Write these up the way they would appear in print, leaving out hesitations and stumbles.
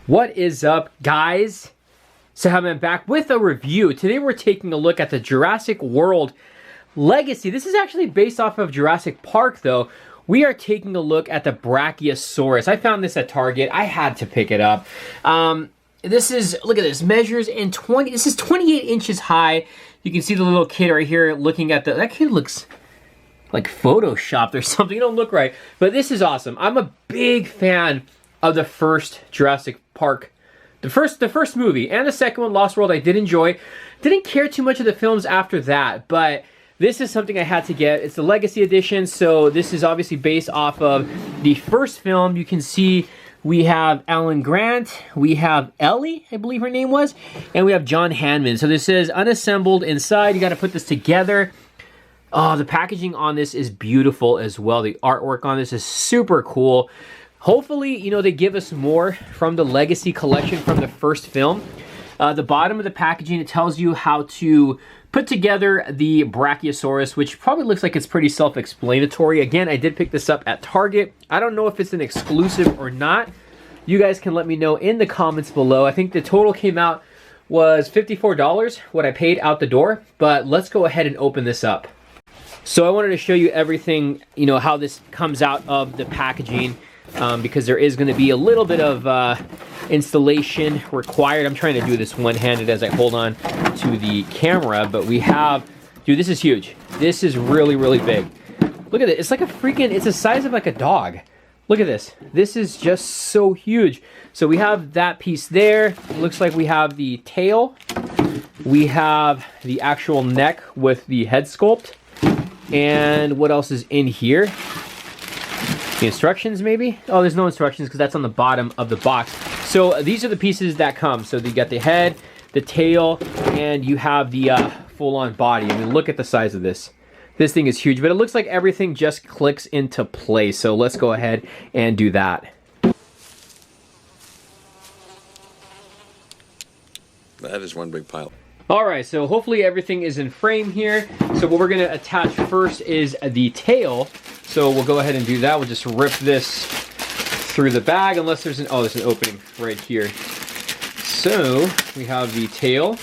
What is up, guys? So I'm back with a review. Today we're taking a look at the Jurassic World Legacy. This is actually based off of Jurassic Park, though. We are taking a look at the Brachiosaurus. I found this at Target. I had to pick it up. This is, look at this, measures in 20, this is 28 inches high. You can see the little kid right here looking at that kid looks like photoshopped or something. It don't look right, but this is awesome. I'm a big fan of the first Jurassic Park. The first movie and the second one, Lost World, I did enjoy. Didn't care too much of the films after that, but this is something I had to get. It's the Legacy Edition, so this is obviously based off of the first film. You can see we have Alan Grant, we have Ellie, I believe her name was, and we have John Hammond. So this is unassembled inside. You got to put this together. Oh, the packaging on this is beautiful as well. The artwork on this is super cool. Hopefully, you know, they give us more from the Legacy collection from the first film. The bottom of the packaging, it tells you how to put together the Brachiosaurus, which probably looks like it's pretty self-explanatory. Again, I did pick this up at Target. I don't know if it's an exclusive or not. You guys can let me know in the comments below. I think the total came out was $54, what I paid out the door. But let's go ahead and open this up. So I wanted to show you everything, you know, how this comes out of the packaging. Because there is going to be a little bit of installation required. I'm trying to do this one-handed as I hold on to the camera, but we have, dude, this is huge. This is really, really big. Look at it. It's like a freaking, it's the size of like a dog. Look at this. This is just so huge. So we have that piece there. It looks like we have the tail. We have the actual neck with the head sculpt. And what else is in here? The instructions, maybe? Oh, there's no instructions because that's on the bottom of the box. So these are the pieces that come. So you got the head, the tail, and you have the full-on body. I mean, look at the size of this. This thing is huge, but it looks like everything just clicks into place. So let's go ahead and do that. That is one big pile. All right, so hopefully everything is in frame here. So what we're gonna attach first is the tail. So we'll go ahead and do that. We'll just rip this through the bag unless there's there's an opening right here. So we have the tail.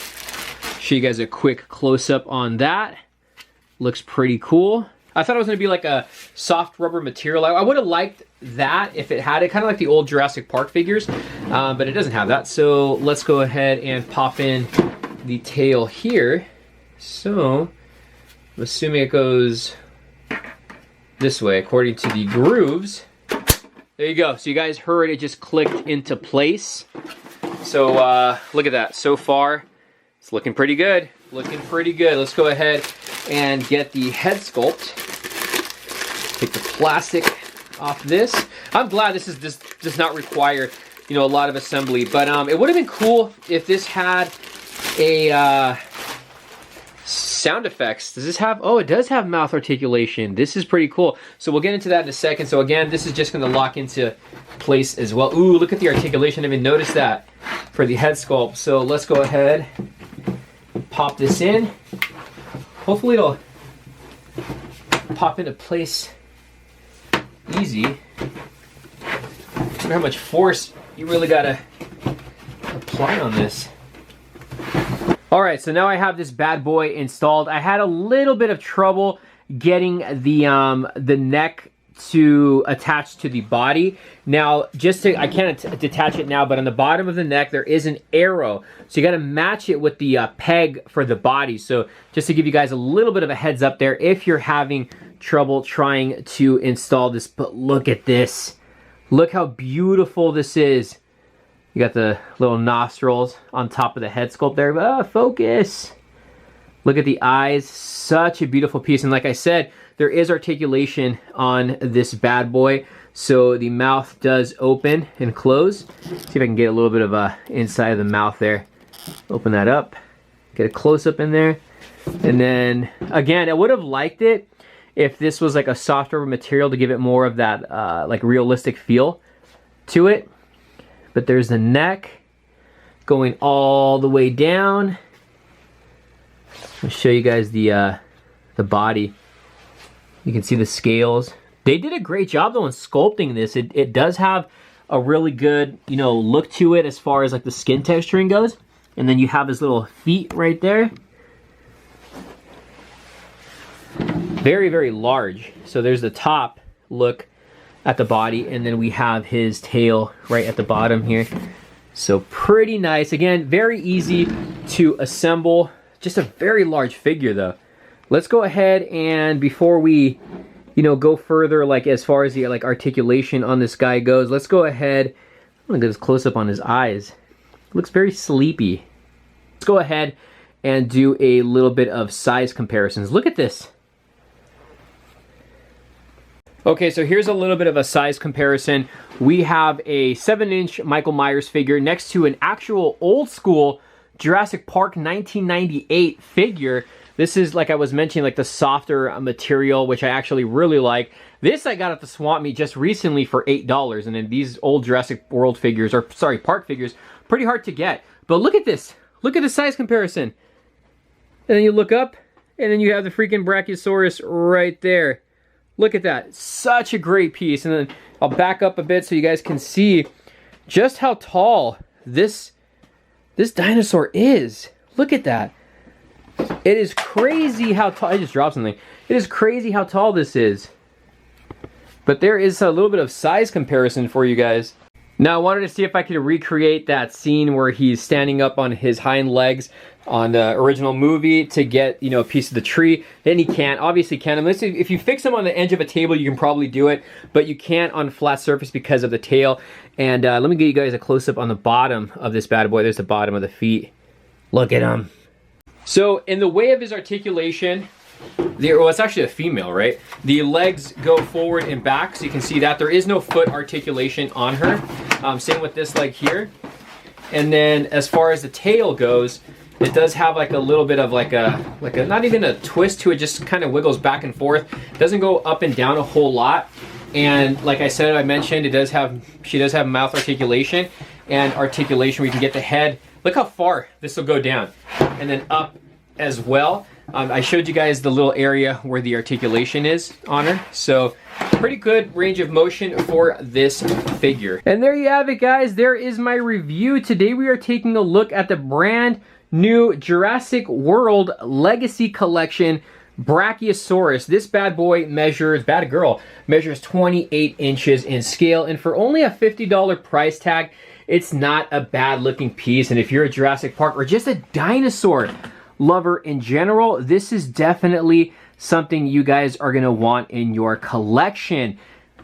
Show you guys a quick close-up on that. Looks pretty cool. I thought it was gonna be like a soft rubber material. I would have liked that if it had it, kind of like the old Jurassic Park figures, but it doesn't have that. So let's go ahead and pop in the tail here. So I'm assuming it goes this way according to the grooves. There you go. So you guys heard it just clicked into place. So look at that. So far it's looking pretty good. Looking pretty good. Let's go ahead and get the head sculpt. Take the plastic off this. I'm glad this does not require, you know, a lot of assembly, but it would have been cool if this had a sound effects. Does this have, oh, it does have mouth articulation. This is pretty cool. So we'll get into that in a second. So again, this is just going to lock into place as well. Ooh, look at the articulation. I didn't even notice that for the head sculpt. So let's go ahead, pop this in. Hopefully it'll pop into place easy. I wonder how much force you really gotta apply on this. Alright, so now I have this bad boy installed. I had a little bit of trouble getting the neck to attach to the body. Now, I can't detach it now, but on the bottom of the neck, there is an arrow. So you got to match it with the peg for the body. So just to give you guys a little bit of a heads up there, if you're having trouble trying to install this. But look at this. Look how beautiful this is. You got the little nostrils on top of the head sculpt there. Focus. Look at the eyes. Such a beautiful piece. And like I said, there is articulation on this bad boy. So the mouth does open and close. See if I can get a little bit of inside of the mouth there. Open that up. Get a close-up in there. And then, again, I would have liked it if this was like a softer material to give it more of that like realistic feel to it. But there's the neck going all the way down. I'll show you guys the body. You can see the scales. They did a great job though in sculpting this. It does have a really good, you know, look to it as far as like the skin texturing goes. And then you have his little feet right there. Very, very large. So there's the top look at the body, and then we have his tail right at the bottom here. So pretty nice. Again, very easy to assemble. Just a very large figure though. Let's go ahead and before we, you know, go further, like as far as the like articulation on this guy goes, let's go ahead. I'm gonna get this close up on his eyes. Looks very sleepy. Let's go ahead and do a little bit of size comparisons. Look at this. Okay, so here's a little bit of a size comparison. We have a 7-inch Michael Myers figure next to an actual old school Jurassic Park 1998 figure. This is, like I was mentioning, like the softer material, which I actually really like. This I got at the Swap Meet just recently for $8, and then these old Jurassic World figures, or sorry, Park figures, pretty hard to get. But look at this. Look at the size comparison. And then you look up, and then you have the freaking Brachiosaurus right there. Look at that. Such a great piece. And then I'll back up a bit so you guys can see just how tall this dinosaur is. Look at that. It is crazy how tall. I just dropped something. It is crazy how tall this is. But there is a little bit of size comparison for you guys. Now I wanted to see if I could recreate that scene where he's standing up on his hind legs on the original movie to get, you know, a piece of the tree. Then he can't, obviously can't. Unless if you fix him on the edge of a table, you can probably do it, but you can't on a flat surface because of the tail. And let me get you guys a close-up on the bottom of this bad boy. There's the bottom of the feet. Look at him. So in the way of his articulation, well, it's actually a female, right? The legs go forward and back, so you can see that. There is no foot articulation on her. Same with this leg here. And then as far as the tail goes, it does have like a little bit of like a not even a twist to it, just kind of wiggles back and forth. It doesn't go up and down a whole lot. And like I said, I mentioned, she does have mouth articulation and articulation where you can get the head. Look how far this will go down and then up as well. I showed you guys the little area where the articulation is on her. So pretty good range of motion for this figure. And there you have it, guys. There is my review. Today we are taking a look at the brand new Jurassic World Legacy Collection Brachiosaurus. This bad boy measures 28 inches in scale, and for only a $50 price tag, it's not a bad looking piece. And if you're a Jurassic Park or just a dinosaur lover in general, this is definitely something you guys are gonna want in your collection.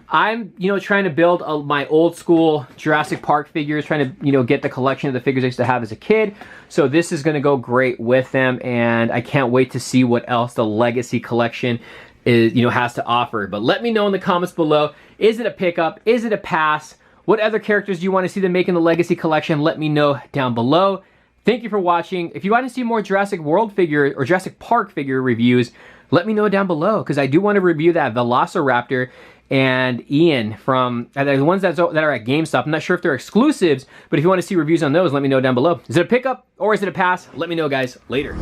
I'm, you know, trying to build my old school Jurassic Park figures, trying to, you know, get the collection of the figures I used to have as a kid. So this is gonna go great with them, and I can't wait to see what else the Legacy collection is, you know, has to offer. But let me know in the comments below, is it a pickup? Is it a pass? What other characters do you want to see them make in the Legacy collection? Let me know down below. Thank you for watching. If you want to see more Jurassic World figure or Jurassic Park figure reviews, let me know down below, because I do want to review that Velociraptor and Ian from the ones that are at GameStop. I'm not sure if they're exclusives, but if you want to see reviews on those, let me know down below. Is it a pickup or is it a pass? Let me know, guys. Later.